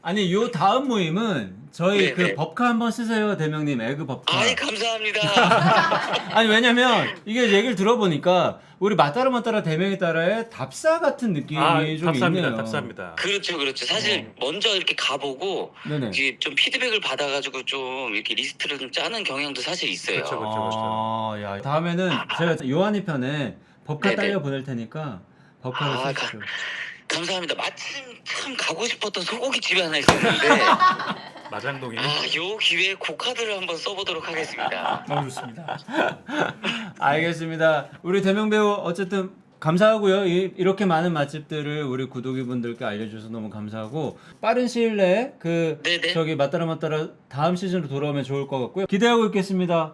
아니 요 다음 모임은 저희
네네.
그 법카 한번 쓰세요, 대명님. 에그 법카.
아이 감사합니다.
아니 왜냐면 이게 얘기를 들어보니까 우리 맞따라 대명이 따라의 답사 같은 느낌이 좀
답사합니다.
있네요.
답사합니다.
그렇죠. 사실 먼저 이렇게 가보고
네네.
이게 좀 피드백을 받아가지고 좀 이렇게 리스트를 좀 짜는 경향도 사실 있어요.
그렇죠.
아, 야, 다음에는 제가 요한이 편에 법카
네네.
딸려 보낼 테니까 법카를
아,
쓰십시오.
감사합니다. 마침 참 가고 싶었던 소고기 집이 하나 있었는데
마장동이네.
요 기회에 고카드를 한번 써보도록 하겠습니다.
너무 좋습니다.
알겠습니다. 우리 대명 배우 어쨌든 감사하고요. 이렇게 많은 맛집들을 우리 구독자분들께 알려주셔서 너무 감사하고 빠른 시일 내에 그
네네.
저기 맞따라 다음 시즌으로 돌아오면 좋을 것 같고요. 기대하고 있겠습니다.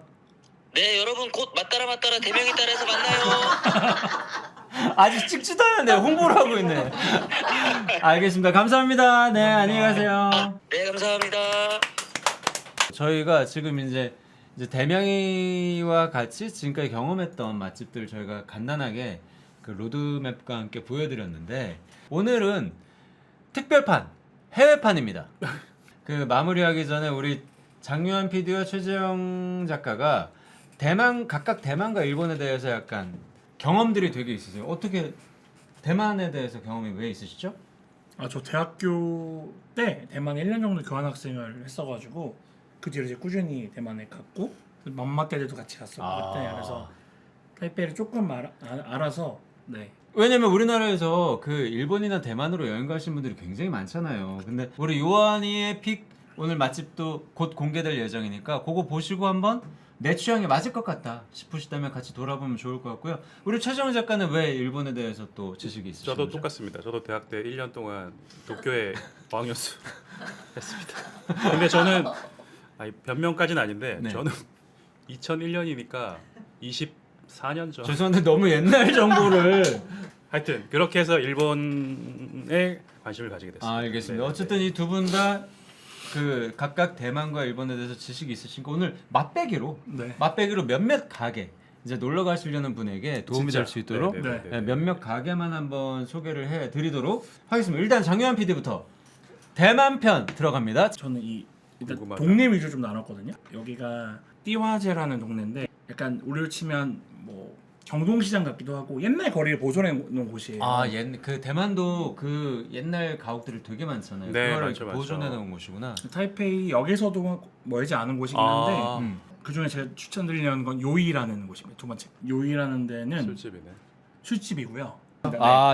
네, 여러분 곧 맞따라 대명이 따라서 만나요.
아직 찍지도 않았는데 홍보를 하고 있네. 알겠습니다. 감사합니다. 네, 안녕히 가세요.
네, 감사합니다.
저희가 지금 이제 대명이와 같이 지금까지 경험했던 맛집들 저희가 간단하게 그 로드맵과 함께 보여드렸는데 오늘은 특별판 해외판입니다. 그 마무리하기 전에 우리 장유한 PD와 최재영 작가가 각각 대만과 일본에 대해서 약간 경험들이 되게 있으세요. 어떻게 대만에 대해서 경험이 왜 있으시죠?
저 대학교 때 대만에 1년 정도 교환학생을 했어가지고 그 뒤로 이제 꾸준히 대만에 갔고 맘마 때도 같이 갔었고 그때 그래서 타이페이를 조금 알아서 네.
왜냐면 우리나라에서 그 일본이나 대만으로 여행 가신 분들이 굉장히 많잖아요. 근데 우리 요한이의 픽 오늘 맛집도 곧 공개될 예정이니까 그거 보시고 한번 내 취향에 맞을 것 같다 싶으시다면 같이 돌아보면 좋을 것 같고요. 우리 최정훈 작가는 왜 일본에 대해서 또 지식이 있으신가요?
저도 똑같습니다. 저도 대학 때 1년 동안 도쿄에 어학연수 했습니다. 근데 저는 변명까지는 아닌데
네.
저는 2001년이니까 24년 전.
죄송한데 너무 옛날 정보를
하여튼 그렇게 해서 일본에 관심을 가지게 됐습니다.
알겠습니다.
네,
어쨌든 이 두 분 다 그 각각 대만과 일본에 대해서 지식이 있으시니까 오늘 맛배기로
네.
몇몇 가게 이제 놀러 가시려는 분에게 도움이
진짜.
될 수 있도록
네.
몇몇 가게만 한번 소개를 해드리도록 하겠습니다. 일단 장유한 PD부터 대만 편 들어갑니다.
저는 일단
궁금하다.
동네 위주로 좀 나눴거든요. 여기가 띠화제라는 동네인데 약간 우리로 치면 뭐 경동시장 같기도 하고 옛날 거리를 보존해 놓은 곳이에요.
그 대만도 그 옛날 가옥들이 되게 많잖아요.
네,
그거를
많죠, 많죠.
보존해 놓은 곳이구나.
타이페이 역에서도 멀지 않은 곳이긴 한데
음.
그 중에 제가 추천드리려는 건 요이라는 곳입니다. 두 번째 요이라는 데는
술집이네.
술집이고요.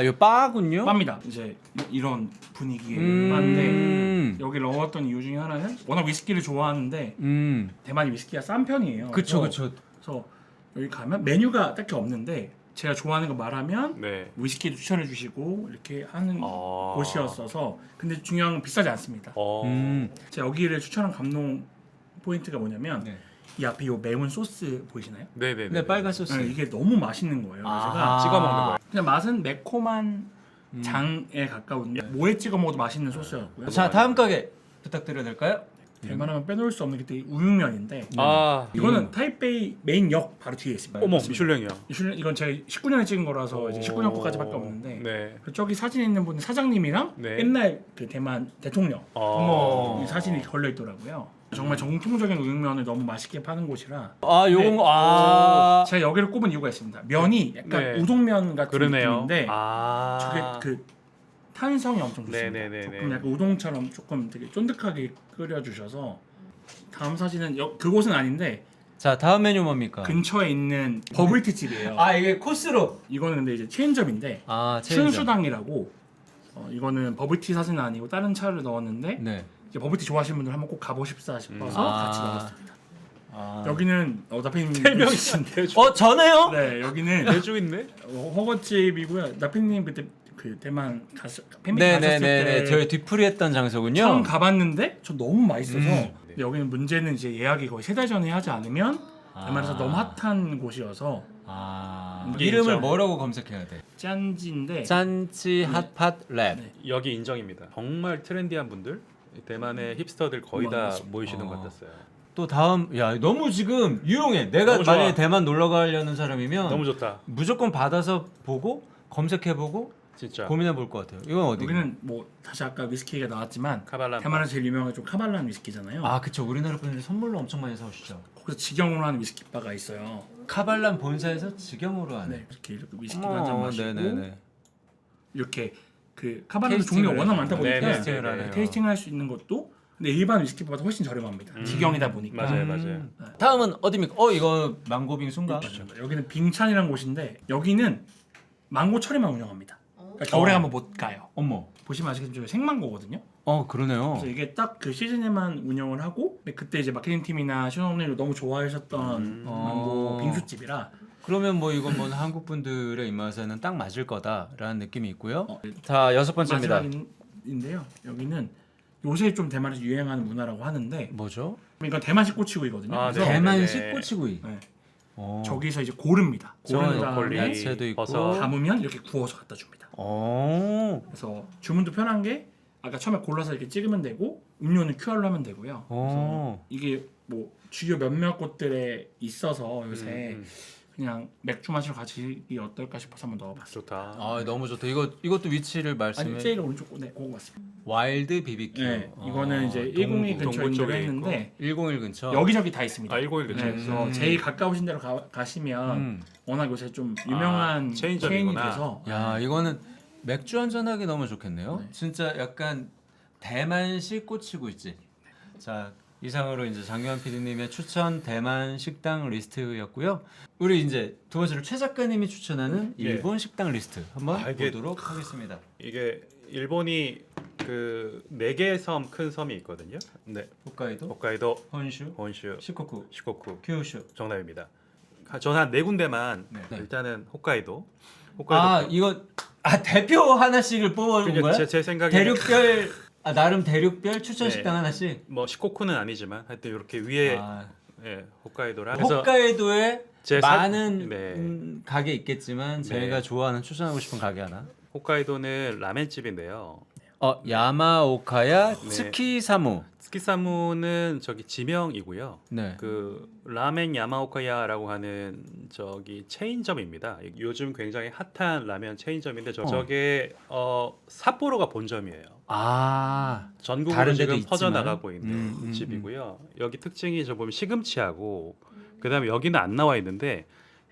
요 바군요.
바입니다. 이제 이런 분위기의
음.
바인데 여기 넣었던 이유 중에 하나는 워낙 위스키를 좋아하는데 대만이 위스키가 싼 편이에요.
그쵸.
그래서 여기 가면 메뉴가 딱히 없는데 제가 좋아하는 거 말하면
네.
위스키도 추천해 주시고 이렇게 하는 곳이었어서 근데 중요한 건 비싸지 않습니다. 제가 여기를 추천한 감동 포인트가 뭐냐면
네.
이 앞에 이 매운 소스 보이시나요?
네네네.
네, 빨간 소스.
네, 이게 너무 맛있는 거예요. 그래서 제가
찍어 먹는 거예요.
그냥 맛은 매콤한 장에 가까운데 뭐에 찍어 먹어도 맛있는 소스였고요.
자, 다음 가게 부탁드려도 될까요?
대만하면 빼놓을 수 없는 게 우육면인데
이거는
이거는 타이페이 메인 역 바로 뒤에 있습니다.
어머 미슐랭이야.
이건 제가 19년에 찍은 거라서 이제 19년 거까지밖에 없는데
네.
저기 사진에 있는 분은 사장님이랑
네.
옛날 그 대만 대통령
어머.
이 사진이 걸려 있더라고요. 정말 정통적인 우육면을 너무 맛있게 파는 곳이라 제가 여기를 꼽은 이유가 있습니다. 면이 약간
네.
우동면 같은
그러네요.
느낌인데
아.
저게 그 탄성이 엄청 좋습니다.
네네네네.
조금 약간 우동처럼 조금 되게 쫀득하게 끓여주셔서 다음 사진은 그곳은 아닌데
자, 다음 메뉴 뭡니까?
근처에 있는 버블티 집이에요.
이게 코스로.
이거는 근데 이제 체인점인데
체인점.
춘수당이라고 이거는 버블티 사진은 아니고 다른 차를 넣었는데
네.
이제 버블티 좋아하시는 분들 한번 꼭 가보십사 싶어서 같이 넣었습니다.
아.
여기는 나피님
대명이신데.
전에요?
네 여기는
대주 있네.
허거집이고요. 나피님 그때 그 대만 팬미팅 가셨을 때
저희 뒤풀이 했던 장소군요.
처음 가봤는데 저 너무 맛있어서
네.
근데 여기는 문제는 이제 예약이 거의 3달 전에 하지 않으면 대만에서 너무 핫한 곳이어서
이름을
인정.
뭐라고 검색해야 돼?
짠지인데
짠치 핫팟 랩.
네.
여기 인정입니다. 정말 트렌디한 분들, 대만의 힙스터들 거의 다
맞습니다.
모이시는 것 같았어요.
또 다음 너무 지금 유용해. 내가
너무 좋아.
만약에 대만 놀러 가려는 사람이면
너무 좋다.
무조건 받아서 보고 검색해 보고
진짜.
고민해 볼 것 같아요. 이건 어디?
여기는 뭐 다시 아까 위스키가 나왔지만
카발란.
대만에서 제일 유명한 좀 카발란 위스키잖아요.
아 그쵸. 우리나라 분들이 선물로 엄청 많이 사오시죠.
거기서 직영으로 하는 위스키 바가 있어요.
카발란 본사에서 직영으로 하네.
네, 이렇게 위스키 한 잔 마시고
네네네.
이렇게 그 카발란도
테이스팅을
종류가 워낙 많다
해서.
보니까
네,
테이스팅을 하네요.
테이스팅을 할 수 있는 것도 근데 일반 위스키보다 훨씬 저렴합니다. 직영이다 보니까.
맞아요.
다음은 어디입니까? 이거 망고빙수인가?
여기는 빙찬이라는 곳인데 여기는 망고철에만 운영합니다. 그러니까 겨울에 가면 못 가요.
어머.
보시면 아시겠지만 생망고거든요.
그러네요.
그래서 이게 딱 그 시즌에만 운영을 하고 근데 그때 이제 마케팅 팀이나 신혼부모님이 너무 좋아하셨던 망고 빙수집이라
그러면 뭐 이건 뭐 한국 분들의 입맛에는 딱 맞을 거다라는 느낌이 있고요. 자, 여섯 번째입니다.
마지막인데요. 여기는 요새 좀 대만에서 유행하는 문화라고 하는데
뭐죠?
그러니까 대만식 꼬치구이거든요.
아,
그래서
네.
대만식 꼬치구이.
네.
어.
저기서 이제 고릅니다. 고른
브로콜리,
다음에
야채도 있고.
버섯.
담으면 이렇게 구워서 갖다 줍니다. 그래서 주문도 편한 게 아까 처음에 골라서 이렇게 찍으면 되고 음료는 QR로 하면 되고요. 그래서 이게 뭐 주요 몇몇 곳들에 있어서 요새 그냥 맥주 마시러 가시기 어떨까 싶어서 한번 넣어봤어요.
좋다.
너무 좋다. 이것도 위치를 말씀해.
아니 제일 오른쪽 네 그거 맞습니다.
와일드 BBQ.
네, 이거는 이제 101 근처에
동구 쪽에
했는데
101 근처.
여기저기 다 있습니다.
101 근처에
네, 그래서 제일 가까우신 데로 가시면 워낙 요새 좀 유명한 체인이
체인점이구나.
돼서
야, 이거는 맥주 한잔 하기 너무 좋겠네요.
네.
진짜 약간 대만식 꼬치구이집. 자, 이상으로 이제 장유한 PD님의 추천 대만 식당 리스트였고요. 우리 이제 두 번째로 최 작가님이 추천하는
예.
일본 식당 리스트 한번
이게-
보도록 하겠습니다.
이게 일본이 그 4개의 섬, 큰 섬이 있거든요. 네.
홋카이도,
홋카이도,
혼슈,
혼슈,
시코쿠,
시코쿠.
kyushu.
정답입니다. 저는 한 4군데만
네.
일단은 홋카이도.
이거 대표 하나씩을 뽑아온 거야?
제 생각에
대륙별 나름 대륙별 추천
네.
식당 하나씩.
뭐 시코쿠는 아니지만 하여튼 이렇게 위에 예, 홋카이도랑 그래서
홋카이도에
제
많은
네.
가게 있겠지만 저희가 좋아하는 추천하고 싶은 가게 하나.
홋카이도는 라멘집인데요.
야마오카야
네.
츠키사무.
스키사무는 저기 지명이고요.
네.
그 라멘 야마오카야라고 하는 저기 체인점입니다. 요즘 굉장히 핫한 라면 체인점인데 저게 삿포로가 본점이에요. 전국으로
다른 데도
지금
있지만.
퍼져나가고 있는 집이고요. 여기 특징이 저 보면 시금치하고 그다음에 여기는 안 나와 있는데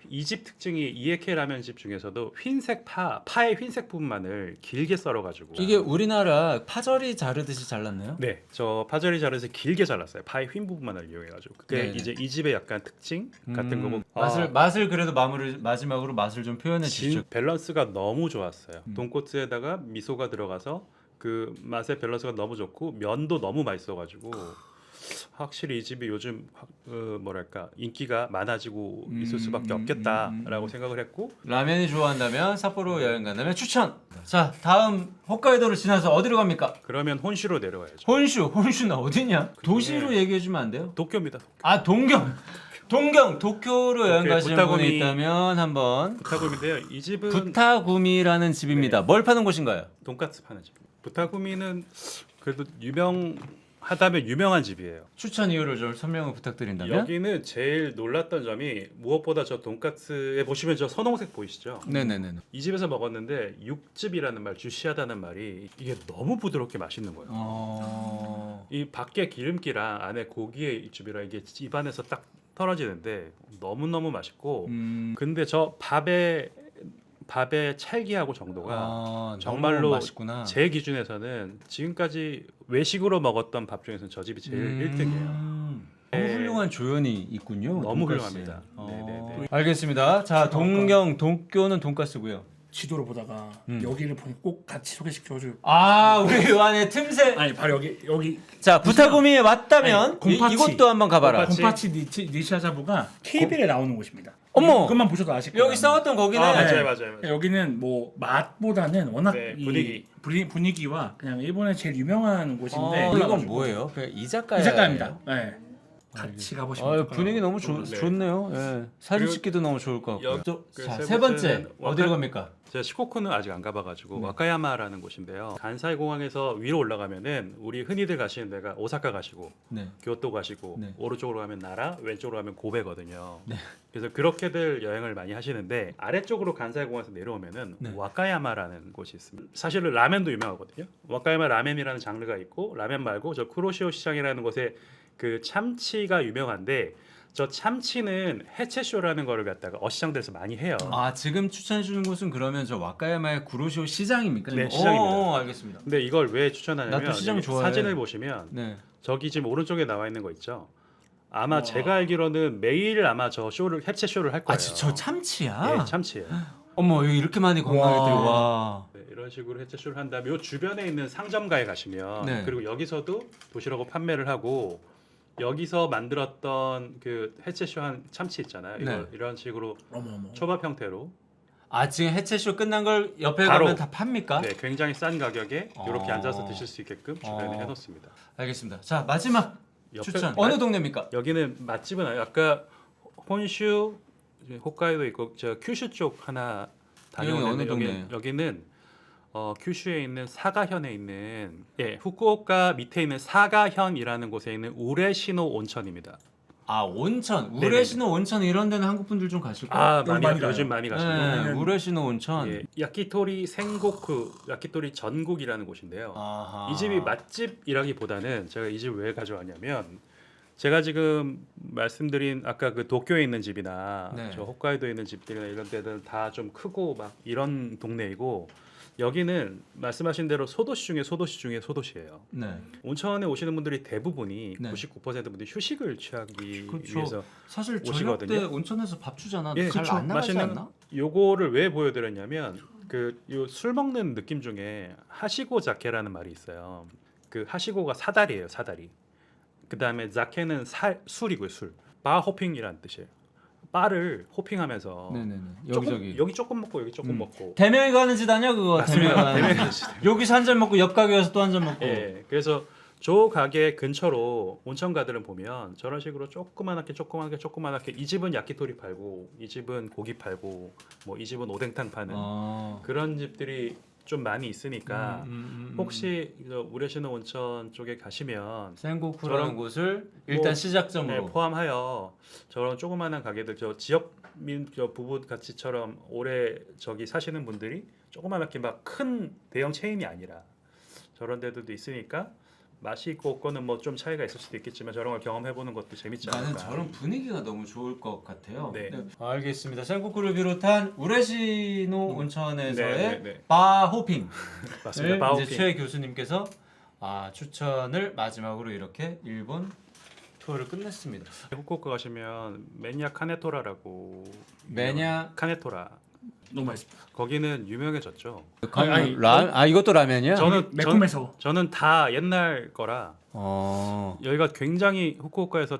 이 집 특징이 이에케 라면집 중에서도 흰색 파의 흰색 부분만을 길게 썰어가지고
이게 우리나라 파절이 자르듯이 잘랐나요?
네, 저 파절이 자르서 길게 잘랐어요. 파의 흰 부분만을 이용해가지고 그게
네네.
이제 이 집의 약간 특징 같은 거고
맛을 그래도 마지막으로 맛을 좀 표현해 주시죠.
밸런스가 너무 좋았어요. 돈코츠에다가 미소가 들어가서 그 맛의 밸런스가 너무 좋고 면도 너무 맛있어가지고 확실히 이 집이 요즘 뭐랄까 인기가 많아지고 있을 수밖에 없겠다라고 생각을 했고
라면이 좋아한다면 삿포로 여행 간다면 추천. 자, 다음 홋카이도를 지나서 어디로 갑니까?
그러면 혼슈로 내려와야죠.
혼슈는 어디냐? 도시로 얘기해 주면 안 돼요?
도쿄입니다.
도쿄로 여행 가시는
부타구미.
분이 있다면 한번
부타구미인데요. 이 집은
부타구미라는 집입니다. 뭘 파는 곳인가요?
돈까스 파는 집. 부타구미는 그래도 유명하다면 유명한 집이에요.
추천 이유를 좀 설명을 부탁드린다면?
여기는 제일 놀랐던 점이 무엇보다 저 돈까스에 보시면 저 선홍색 보이시죠?
네네네.
이 집에서 먹었는데 육즙이라는 말, 주시하다는 말이 이게 너무 부드럽게 맛있는 거예요. 이 밖에 기름기랑 안에 고기의 육즙이랑 이게 입안에서 딱 떨어지는데 너무너무 맛있고 근데 저 밥의 찰기하고 정도가 정말로
너무 맛있구나.
제 기준에서는 지금까지 외식으로 먹었던 밥 중에서는 저 집이 제일 1등이에요.
너무 훌륭한 조연이 있군요.
너무
돈가스에.
훌륭합니다. 네네네.
알겠습니다. 자, 도쿄는 돈가스고요.
지도를 보다가 여기를 보니 꼭 같이 소개시켜줘.
우리 요 안에 틈새.
아니 바로 여기
자, 부타구미에 왔다면
아니, 곰파치.
이것도 한번 가봐라.
곰파치 니시아자부가 KBL에 나오는 곳입니다.
어머!
그것만 보셔도 아실 거예요.
여기 싸웠던 거기네.
맞아요.
여기는 뭐 맛보다는 워낙
네,
이 분위기와 그냥 일본의 제일 유명한 곳인데
이건 뭐예요? 이 작가예요.
이자카입니다. 네. 같이 가보시면
아,
어떨까요?
분위기 너무
네.
좋네요. 예. 사진
그리고
찍기도 너무 좋을 것 같고요.
그
자,
세
세 번째
번째는
어디로 갑니까?
제가 시코쿠는 아직 안 가봐가지고
네.
와카야마라는 곳인데요. 간사이 공항에서 위로 올라가면은 우리 흔히들 가시는 데가 오사카 가시고
네.
교토 가시고
네.
오른쪽으로 가면 나라, 왼쪽으로 가면 고베거든요.
네.
그래서 그렇게들 여행을 많이 하시는데 아래쪽으로 간사이 공항에서 내려오면은
네.
와카야마라는 곳이 있습니다. 사실은 라멘도 유명하거든요. 와카야마 라멘이라는 장르가 있고 라멘 말고 저 쿠로시오 시장이라는 곳에 그 참치가 유명한데 저 참치는 해체쇼라는 거를 갖다가 어시장들에서 많이 해요.
아, 지금 추천해 주는 곳은 그러면 저 와카야마의 구로시오 시장입니까?
네, 시장입니다.
알겠습니다.
근데 이걸 왜 추천하냐면
나도 시장
여기
좋아해.
사진을 보시면
네.
저기 지금 오른쪽에 나와 있는 거 있죠. 아마
와.
제가 알기로는 매일 아마 저 쇼를 해체 쇼를 할 거예요.
아, 저 참치야?
예, 참치예요.
어머, 여기 이렇게 많이 관광객들이 와.
네, 이런 식으로 해체 쇼를 한 다음에 요 주변에 있는 상점가에 가시면
네.
그리고 여기서도 도시락으로 판매를 하고 여기서 만들었던 그 해체 쇼한 참치 있잖아요.
네.
이런 식으로
어머.
초밥 형태로
아, 지금 해체쇼 끝난 걸 옆에
바로.
가면 다 팝니까?
네, 굉장히 싼 가격에 이렇게
어.
앉아서 드실 수 있게끔 주변에 해놓습니다.
알겠습니다. 자, 마지막
옆에
추천. 어느 동네입니까?
여기는 맛집은 아니에요. 아까 혼슈, 홋카이도 있고 저 큐슈 쪽 하나 다녀오는데
어느 동네예요?
여기는 큐슈에 있는 사가현에 있는 후쿠오카 밑에 있는 사가현이라는 곳에 있는 우레시노 온천입니다.
아, 온천.
네네네.
우레시노 온천 이런 데는 한국 분들 좀 가실 거예요.
아
여기
많이
많이 가요.
요즘 많이 가시죠.
네, 우레시노 온천.
예, 야키토리 생고쿠, 야키토리 전국이라는 곳인데요.
아하.
이 집이 맛집이라기보다는 제가 이 집 왜 가져왔냐면 제가 지금 말씀드린 아까 그 도쿄에 있는 집이나
네.
저 홋카이도에 있는 집들이나 이런 데들 다 좀 크고 막 이런 동네이고 여기는 말씀하신 대로 소도시 중에 소도시 중에 소도시예요.
네.
온천에 오시는 분들이 대부분이
네.
99% 분들이 휴식을 취하기
그렇죠.
위해서
사실 저녁
오시거든요.
때 온천에서 밥 주잖아.
예,
잘
그쵸.
안 나가지
맛있는
않나?
요거를 왜 보여드렸냐면 그 요 술 먹는 느낌 중에 하시고 자케라는 말이 있어요. 그 하시고가 사다리예요, 사다리. 그 다음에 자케는 술이고요, 술. 바 호핑이라는 뜻이에요. 바를 호핑하면서
네네네.
조금, 여기 조금 먹고 여기 조금
음.
먹고.
대명이 가는 짓 아니야 그거?
맞습니다.
대명이 가는
대명이
짓.
가는
여기서 한 잔 먹고 옆 가게 가서 또 한 잔 먹고.
예, 그래서 저 가게 근처로 온천가들은 보면 저런 식으로 조그만하게 이 집은 야키토리 팔고 이 집은 고기 팔고 뭐 이 집은 오뎅탕 파는 그런 집들이 좀 많이 있으니까 혹시 저 우레시노 온천 쪽에 가시면
센고쿠라는
저런
곳을 일단
뭐,
시작점으로.
네, 포함하여 저런 조그만한 가게들 저 지역민 저 부부 가치처럼 오래 저기 사시는 분들이 조그만하게 막 큰 대형 체인이 아니라 저런 데들도 있으니까 맛이 있고 없고는 뭐 좀 차이가 있을 수도 있겠지만 저런 걸 경험해 보는 것도 재밌지 않을까.
나는 저런 분위기가 너무 좋을 것 같아요.
네.
알겠습니다. 센고쿠를 비롯한 우레시노 온천에서의
네, 네.
바 호핑.
맞습니다.
이제
바오핑.
최 교수님께서 추천을 마지막으로 이렇게 일본 투어를 끝냈습니다.
후쿠오카 가시면 매니아 카네토라라고
매니아
카네토라
너무 맛있다.
거기는 유명해졌죠.
아니,
이것도 라면이야?
매콤해서.
저는 다 옛날 거라
어.
여기가 굉장히 후쿠오카에서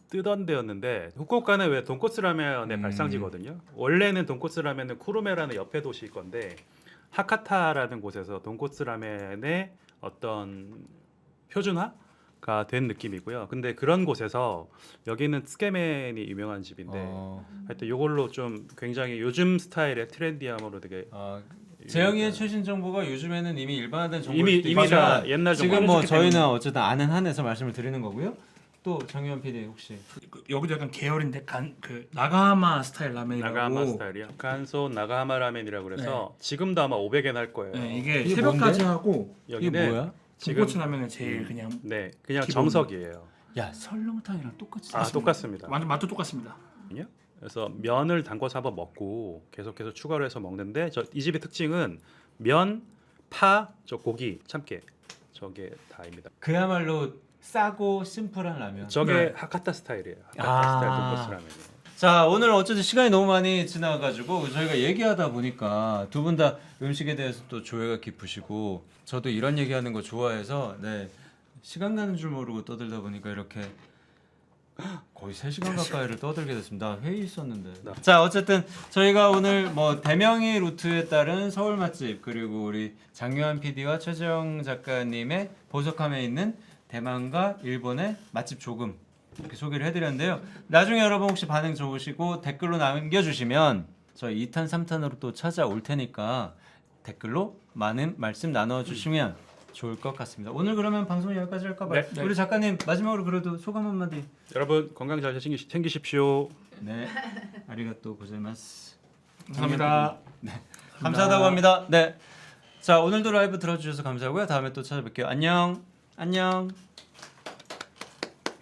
뜨던 데였는데 후쿠오카는 왜 돈코츠 라면의
음.
발상지거든요. 원래는 돈코츠 라면은 쿠루메라는 옆에 도시일 건데 하카타라는 곳에서 돈코츠 라면의 어떤 표준화가 된 느낌이고요. 근데 그런 곳에서 여기는 츠케멘이 유명한 집인데 하여튼 이걸로 좀 굉장히 요즘 스타일의 트렌디함으로 되게
재영이의 최신 정보가 요즘에는 이미 일반화된 정보일
이미
수도
이미 다
있지만
옛날 정보
지금 뭐 저희는 어쨌든 아는 한에서 말씀을 드리는 거고요. 또 정유현 PD 혹시
여기도 약간 계열인데 그 나가하마 스타일 라면이라고.
나가하마 스타일이요. 간소 나가하마 라멘이라고 그래서 지금도 아마 500엔 할 거예요.
네, 이게
이게
새벽까지
뭔데?
하고
이게
여기는
뭐야?
지금
돈코츠 라면은 제일 그냥
네 그냥
기본.
정석이에요.
야, 설렁탕이랑 똑같이
아
생겼네.
똑같습니다.
완전 맛도 똑같습니다.
그래서 면을 담궈서 한번 먹고 계속해서 추가로 해서 먹는데 이 집의 특징은 면, 파, 저 고기, 참깨 저게 다입니다.
그야말로 싸고 심플한 라면.
저게
네.
하카타 스타일이에요. 하카타 스타일 돈코츠 라면이에요.
자, 오늘 어쨌든 시간이 너무 많이 지나가지고 저희가 얘기하다 보니까 두 분 다 음식에 대해서 또 조예가 깊으시고 저도 이런 얘기하는 거 좋아해서 시간 가는 줄 모르고 떠들다 보니까 이렇게 거의 3시간 가까이를 떠들게 됐습니다. 회의 있었는데. 자, 어쨌든 저희가 오늘 뭐 대명이 루트에 따른 서울 맛집 그리고 우리 장유한 PD와 최재영 작가님의 보석함에 있는 대만과 일본의 맛집 조금 이렇게 소개를 해드렸는데요. 나중에 여러분 혹시 반응 좋으시고 댓글로 남겨주시면 저희 2탄 3탄으로 또 찾아올 테니까 댓글로 많은 말씀 나눠주시면 좋을 것 같습니다. 오늘 그러면 방송 여기까지 할까 봐요.
네.
우리 작가님 마지막으로 그래도 소감 한마디.
여러분 건강 잘 챙기십시오.
네, 아리가또 고자이마스.
감사합니다.
감사하다고 합니다. 네, 자 오늘도 라이브 들어주셔서 감사하고요. 다음에 또 찾아뵐게요. 안녕. 안녕.